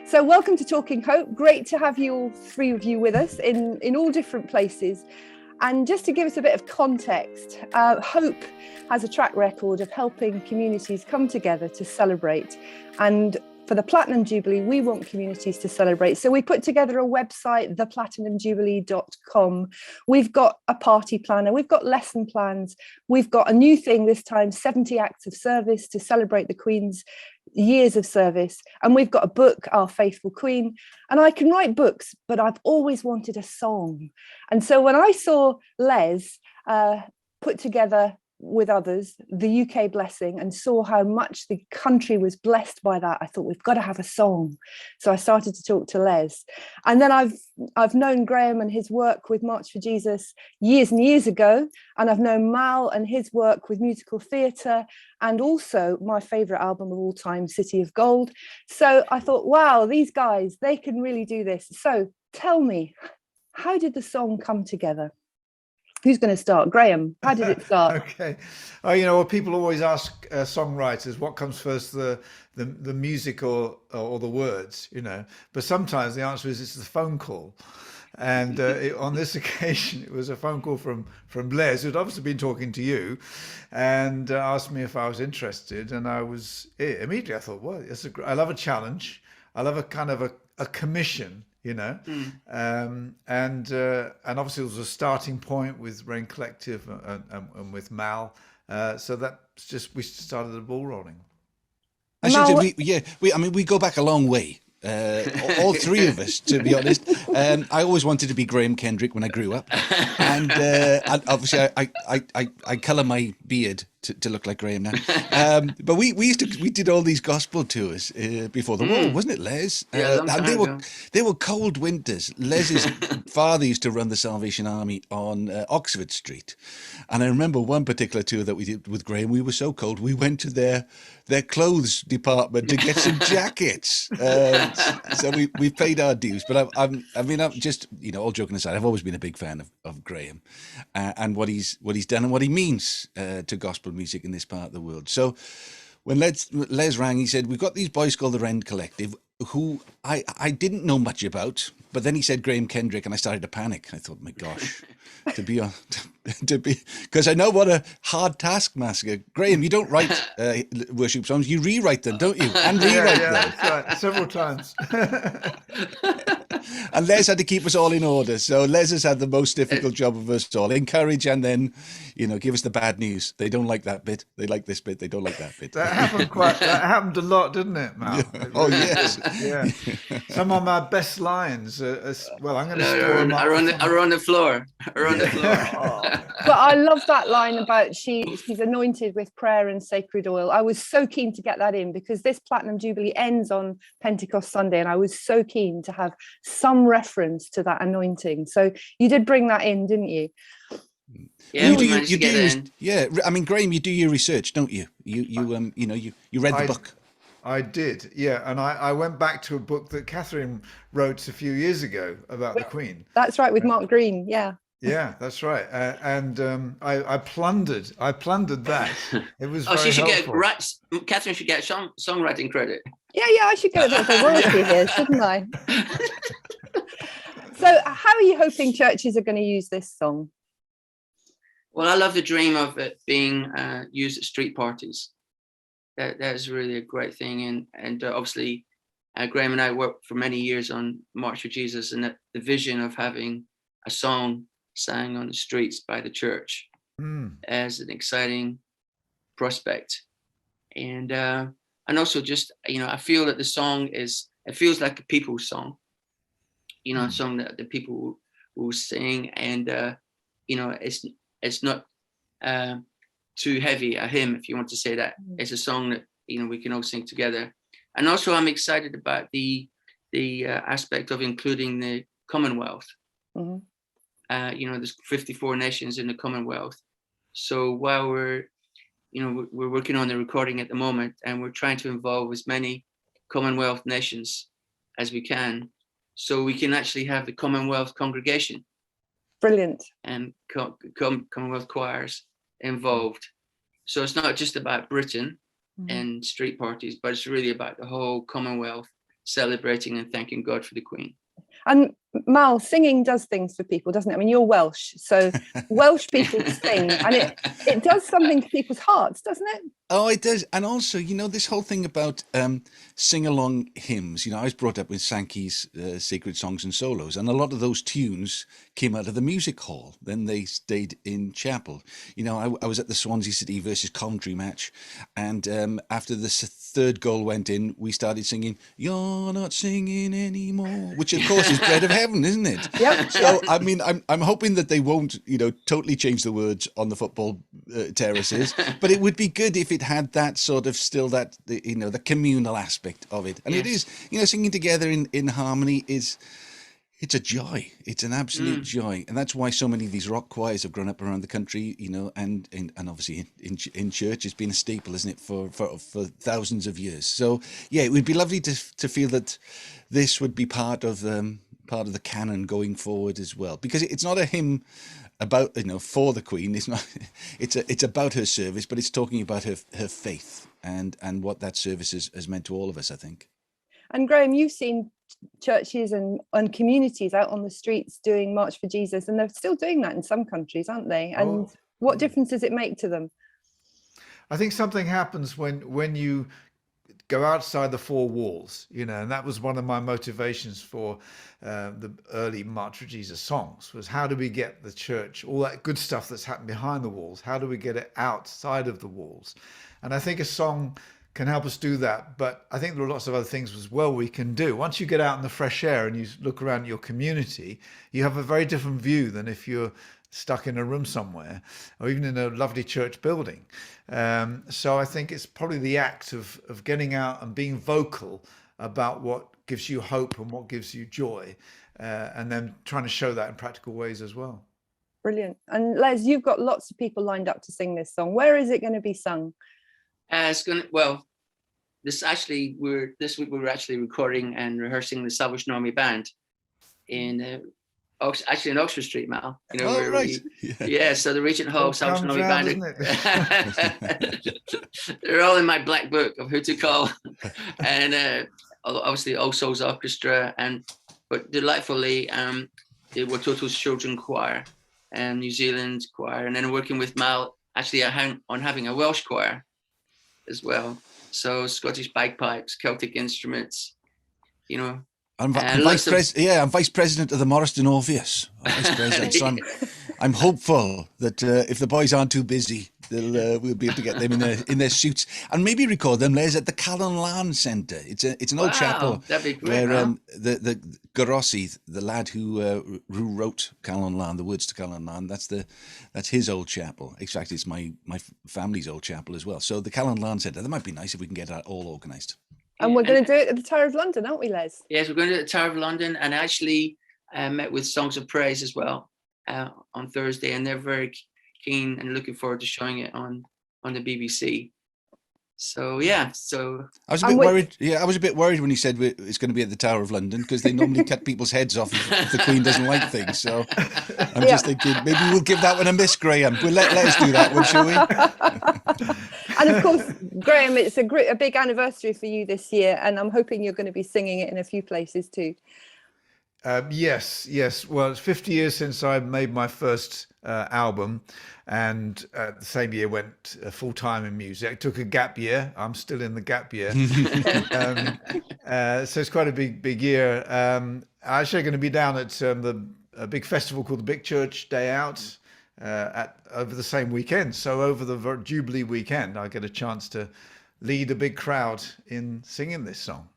So welcome to Talking Hope. Great to have you all three of you with us in all different places. And just to give us a bit of context, Hope has a track record of helping communities come together to celebrate. And for the Platinum Jubilee, we want communities to celebrate. So we put together a website, theplatinumjubilee.com. We've got a party planner, we've got lesson plans, we've got a new thing this time, 70 acts of service to celebrate the Queen's years of service. And we've got a book, Our Faithful Queen. And I can write books, but I've always wanted a song. And so when I saw Les put together with others the UK blessing and saw how much the country was blessed by that, I thought we've got to have a song. So I started to talk to Les, and then I've known Graham and his work with March for Jesus years and years ago, and I've known Mal and his work with musical theatre, and also my favorite album of all time, City of Gold. So I thought, wow, these guys, they can really do this. So tell me, how did the song come together? Who's going to start? Graham, how did it start? Okay. Well, people always ask songwriters what comes first, the music or the words, But sometimes the answer is it's the phone call. And on this occasion, it was a phone call from Les, who'd obviously been talking to you, and asked me if I was interested. And I was immediately. I thought, well, I love a challenge. I love a kind of a commission. And obviously it was a starting point with Ren Collective and with Mal, so that's just, we started the ball rolling. I should say, we go back a long way. All three of us, to be honest. I always wanted to be Graham Kendrick when I grew up, and obviously I colour my beard to look like Graham now. But we did all these gospel tours before the war, wasn't it, Les? Yeah, and they were cold winters. Les's father used to run the Salvation Army on Oxford Street, and I remember one particular tour that we did with Graham. We were so cold, we went to their clothes department to get some jackets. So we paid our dues. But I'm just, all joking aside, I've always been a big fan of Graham and what he's done and what he means to gospel music in this part of the world. So when Les rang, he said, we've got these boys called the Ren Collective, who I didn't know much about, but then he said Graham Kendrick, and I started to panic. I thought, my gosh, because I know what a hard taskmaster. Graham, you don't write worship songs, you rewrite them, don't you? And rewrite them. That's right, several times. And Les had to keep us all in order. So Les has had the most difficult job of us all. Encourage and then, give us the bad news. They don't like that bit. They like this bit. They don't like that bit. That happened a lot, didn't it, Mal? Oh, yes. Yeah. Some of my best lines. Well, I'm going to store them up. Around the floor. But I love that line about she's anointed with prayer and sacred oil. I was so keen to get that in because this Platinum Jubilee ends on Pentecost Sunday, and I was so keen to have some reference to that anointing. So you did bring that in, didn't you? Yeah, I mean, Graham, you do your research, don't you? You read the book. I did, yeah, and I went back to a book that Catherine wrote a few years ago about the Queen. That's right, with Mark Green, yeah. Yeah, that's right, and I plundered that. It was very helpful. Catherine should get songwriting credit. Yeah, I should get a bit of a royalty here, shouldn't I? So, how are you hoping churches are going to use this song? Well, I love the dream of it being used at street parties. That is really a great thing, and obviously, Graham and I worked for many years on March for Jesus, and the vision of having a song sang on the streets by the church as an exciting prospect, and also just I feel that the song feels like a people's song, a song that the people will sing, and it's not too heavy a hymn, if you want to say that. It's a song that we can all sing together. And also I'm excited about the aspect of including the Commonwealth. There's 54 nations in the Commonwealth. So while we're working on the recording at the moment, and we're trying to involve as many Commonwealth nations as we can, so we can actually have the Commonwealth congregation. Brilliant. And Commonwealth choirs involved. So it's not just about Britain and street parties, but it's really about the whole Commonwealth celebrating and thanking God for the Queen. And Mal, singing does things for people, doesn't it? I mean, you're Welsh, so Welsh people sing, and it does something to people's hearts, doesn't it? Oh, it does. And also, this whole thing about sing-along hymns, I was brought up with Sankey's Sacred Songs and Solos, and a lot of those tunes came out of the music hall. Then they stayed in chapel. I was at the Swansea City versus Coventry match, and after the third goal went in, we started singing, "You're Not Singing Anymore," which of course is Bread of Heaven, isn't it? Yep. So, I mean, I'm hoping that they won't, totally change the words on the football terraces, but it would be good if it had that sort of still that, the communal aspect of it. And Yes. it is, singing together in harmony it's a joy. It's an absolute joy. And that's why so many of these rock choirs have grown up around the country, and obviously in church it's been a staple, isn't it, for thousands of years. So yeah, it would be lovely to feel that this would be part of the canon going forward as well, because it's not a hymn about, for the Queen. It's not, it's about her service, but it's talking about her faith and what that service has meant to all of us, I think. And Graham, you've seen churches and communities out on the streets doing March for Jesus, and they're still doing that in some countries, aren't they? And what difference does it make to them? I think something happens when you go outside the four walls, and that was one of my motivations for the early March for Jesus songs, was how do we get the church, all that good stuff that's happened behind the walls, how do we get it outside of the walls? And I think a song can help us do that. But I think there are lots of other things as well we can do. Once you get out in the fresh air and you look around your community, you have a very different view than if you're stuck in a room somewhere or even in a lovely church building. So I think it's probably the act of getting out and being vocal about what gives you hope and what gives you joy, and then trying to show that in practical ways as well. Brilliant. And Les, you've got lots of people lined up to sing this song. Where is it going to be sung? This week we were actually recording and rehearsing the Salvation Army band in actually in Oxford Street, Mal. Right. So the Regent Hall Salvation Army band. They're all in my black book of who to call, and obviously All Souls Orchestra, but delightfully the Watoto's Children Choir and New Zealand choir, and then working with Mal actually on having a Welsh choir as well. So Scottish bagpipes, Celtic instruments, I'm vice president of the Morriston Orpheus. Vice president. So I'm hopeful that if the boys aren't too busy, we'll be able to get them in their suits and maybe record them, Les, at the Callan Lan Centre. It's an old chapel. That'd be great, where the Garossi, the lad who wrote Callan Lan, the words to Callan Lan, that's his old chapel. In fact, it's my family's old chapel as well. So the Callan Lan Centre, that might be nice if we can get that all organised. And we're going to do it at the Tower of London, aren't we, Les? Yes, we're going to do it at the Tower of London, and actually met with Songs of Praise as well on Thursday, and they're very keen and looking forward to showing it on the BBC. So yeah, I was a bit worried. Yeah, I was a bit worried when he said it's going to be at the Tower of London, because they normally cut people's heads off if the Queen doesn't like things. So I'm just thinking maybe we'll give that one a miss, Graham. We'll let us do that one, shall we? And of course, Graham, it's a big anniversary for you this year, and I'm hoping you're going to be singing it in a few places too. Yes. Well, it's 50 years since I made my first album, and the same year went full time in music. I took a gap year. I'm still in the gap year. So it's quite a big year. I'm actually going to be down at a big festival called the Big Church Day Out over the same weekend. So over the Jubilee weekend, I get a chance to lead a big crowd in singing this song.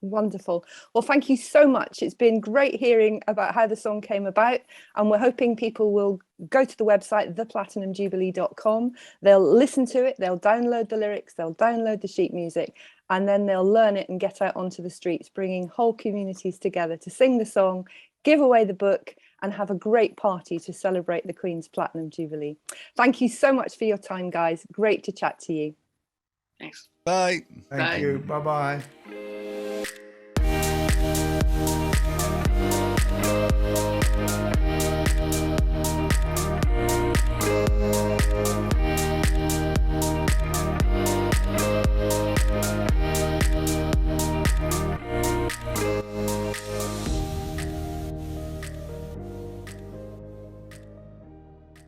Wonderful. Well, thank you so much. It's been great hearing about how the song came about, and we're hoping people will go to the website theplatinumjubilee.com. They'll listen to it, they'll download the lyrics, they'll download the sheet music, and then they'll learn it and get out onto the streets, bringing whole communities together to sing the song, give away the book, and have a great party to celebrate the Queen's Platinum Jubilee. Thank you so much for your time, guys. Great to chat to you. Thanks. Bye. Thank you. Bye-bye.